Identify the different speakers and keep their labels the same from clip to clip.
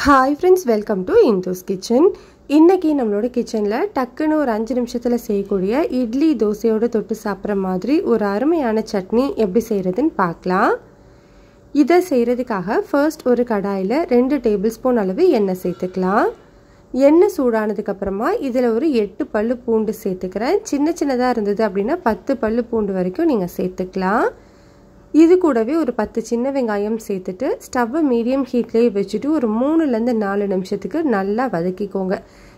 Speaker 1: Hi friends, welcome to Indhu's kitchen. இன்னைக்கு நம்மளோட கிச்சன்ல டக்குன்னு ஒரு 5 நிமிஷத்துல செய்யக்கூடிய இட்லி தோசையோட தொட்டு சாப்பிடுற மாதிரி ஒரு அருமையான சட்னி எப்படி செய்யறதுன்னு பார்க்கலாம். இத செய்யிறதுக்காக ஃபர்ஸ்ட் ஒரு கடாயில 2 டேபிள்ஸ்பூன் அளவு எண்ணெய் சேர்த்துக்கலாம். எண்ணெய் சூடானதுக்கு அப்புறமா இதுல ஒரு 8 பல்லு பூண்டு சேர்த்துக்கிறேன். சின்னதா இருந்தது அப்படினா 10 பல்லு பூண்டு வரைக்கும் நீங்க சேர்த்துக்கலாம். இது கூடவே ஒரு 10 சின்ன வெங்காயம் சேர்த்துட்டு ஸ்டவ் மீடியம் ஹீட்லயே வச்சிட்டு ஒரு 3 ல இருந்து 4 நிமிஷத்துக்கு நல்லா வதக்கிக்கோங்க.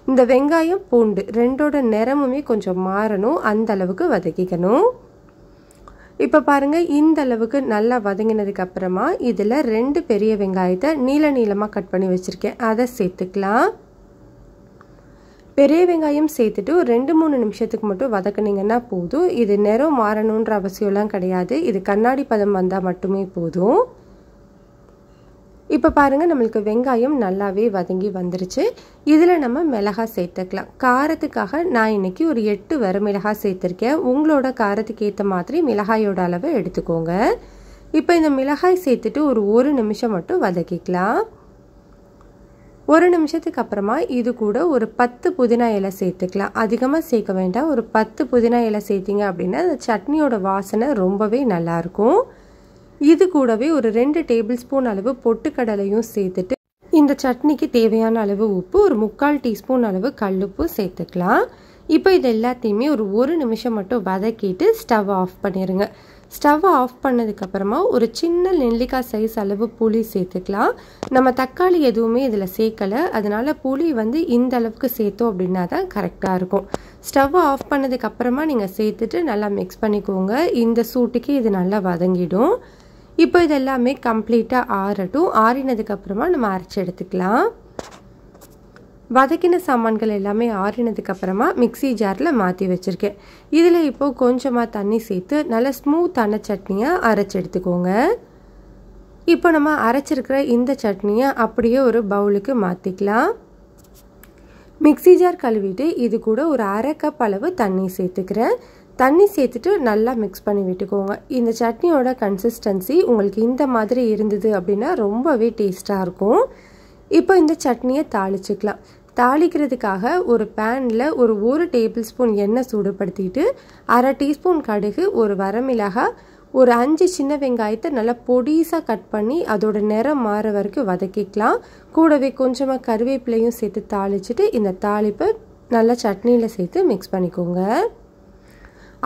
Speaker 1: இந்த வெங்காயம் பூண்டு ரெண்டோட நிறமுமே கொஞ்சம் மாறணும், அந்த அளவுக்கு வதக்கிக்கணும். இப்ப பாருங்க, இந்த அளவுக்கு நல்லா வதங்கினதுக்கு அப்புறமா இதுல 2 பெரிய வெங்காயத்தை நீளமா கட் பண்ணி வச்சிருக்கேன், அதை சேர்த்துக்கலாம். பெரிய வெங்காயம் சேர்த்துட்டு ஒரு 2-3 நிமிஷத்துக்கு மட்டும் வதக்குனீங்கன்னா போதும். இது நிறம் மாறணும்ன்ற அவசியம்லாம் கிடையாது, இது கண்ணாடி பதம் வந்தா மட்டுமே போதும். இப்ப பாருங்க, நம்மளுக்கு வெங்காயம் நல்லாவே வதங்கி வந்துருச்சு. இதுல நம்ம மிளகாய் சேர்த்துக்கலாம். காரத்துக்காக நான் இன்னைக்கு ஒரு 8 வரமிளகாய் சேர்த்திருக்கேன். உங்களோட காரத்துக்கு ஏற்ற மாதிரி மிளகாயோட அளவு எடுத்துக்கோங்க. இப்போ இந்த மிளகாய் சேர்த்துட்டு ஒரு 1 நிமிஷம் மட்டும் வதக்கிக்கலாம். 1 நிமிஷத்துக்கு அப்புறமா இது கூட ஒரு 10 புதினா இலை சேர்த்துக்கலாம். அதிகமாக சேர்க்க வேண்டாம், ஒரு 10 புதினா இலை சேர்த்திங்க அப்படின்னா அந்த சட்னியோட வாசனை ரொம்பவே நல்லா இருக்கும். இது கூடவே ஒரு 2 டேபிள் ஸ்பூன் அளவு பொட்டுக்கடலையும் சேர்த்துட்டு இந்த சட்னிக்கு தேவையான அளவு உப்பு, ஒரு 3/4 டீஸ்பூன் அளவு கல்லுப்பு சேர்த்துக்கலாம். இப்போ இது எல்லாத்தையுமே ஒரு 1 நிமிஷம் மட்டும் வதக்கிட்டு ஸ்டவ் ஆஃப் பண்ணிடுங்க. ஸ்டவ் ஆஃப் பண்ணதுக்கு அப்புறமா ஒரு சின்ன நெல்லிக்காய் சைஸ் அளவு புளி சேர்த்துக்கலாம். நம்ம தக்காளி எதுவுமே இதில் சேர்க்கலை, அதனால புளி இந்த அளவுக்கு சேர்த்தோம் அப்படின்னா தான் கரெக்டாக இருக்கும். ஸ்டவ் ஆஃப் பண்ணதுக்கு அப்புறமா நீங்கள் சேர்த்துட்டு நல்லா மிக்ஸ் பண்ணிக்கோங்க. இந்த சூட்டுக்கு இது நல்லா வதங்கிடும். இப்போ இது எல்லாமே கம்ப்ளீட்டாக ஆறட்டும். ஆறினதுக்கு அப்புறமா நம்ம அரைச்சி எடுத்துக்கலாம். வதக்கின சாமான்கள் எல்லாமே ஆறினதுக்கு அப்புறமா மிக்ஸி ஜாரில் மாற்றி வச்சுருக்கேன். இதில் இப்போது கொஞ்சமாக தண்ணி சேர்த்து நல்லா ஸ்மூத்தான சட்னியாக அரைச்சி எடுத்துக்கோங்க. இப்போ நம்ம அரைச்சிருக்கிற இந்த சட்னியை அப்படியே ஒரு பவுலுக்கு மாற்றிக்கலாம். மிக்ஸி ஜார் கழுவிட்டு இது கூட ஒரு 1/2 கப் அளவு தண்ணி சேர்த்துக்கிறேன். தண்ணி சேர்த்துட்டு நல்லா மிக்ஸ் பண்ணி விட்டுக்கோங்க. இந்த சட்னியோட கன்சிஸ்டன்சி உங்களுக்கு இந்த மாதிரி இருந்தது அப்படின்னா ரொம்பவே டேஸ்ட்டாக இருக்கும். இப்போ இந்த சட்னியை தாளிச்சுக்கலாம். தாளிக்கிறதுக்காக ஒரு பேனில் ஒரு 1 டேபிள் ஸ்பூன் எண்ணெய் சூடுபடுத்திட்டு 1/2 டீஸ்பூன் கடுகு, ஒரு வரமிளகாய், ஒரு 5 சின்ன வெங்காயத்தை நல்லா பொடிசாக கட் பண்ணி அதோட நிறம் மாற வரைக்கும் வதக்கிக்கலாம். கூடவே கொஞ்சமாக கருவேப்பிலையும் சேர்த்து தாளிச்சுட்டு இந்த தாளிப்பை நல்லா சட்னியில் சேர்த்து மிக்ஸ் பண்ணிக்கோங்க.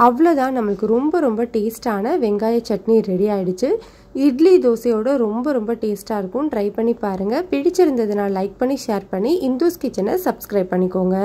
Speaker 1: அவ்வளோதான், நம்மளுக்கு ரொம்ப டேஸ்டான வெங்காய சட்னி ரெடி ஆகிடுச்சு. இட்லி தோசையோட ரொம்ப டேஸ்ட்டாக இருக்கும். ட்ரை பண்ணி பாருங்கள். பிடிச்சிருந்ததுன்னா லைக் பண்ணி ஷேர் பண்ணி இந்துஸ் கிச்சனை சப்ஸ்கிரைப் பண்ணிக்கோங்க.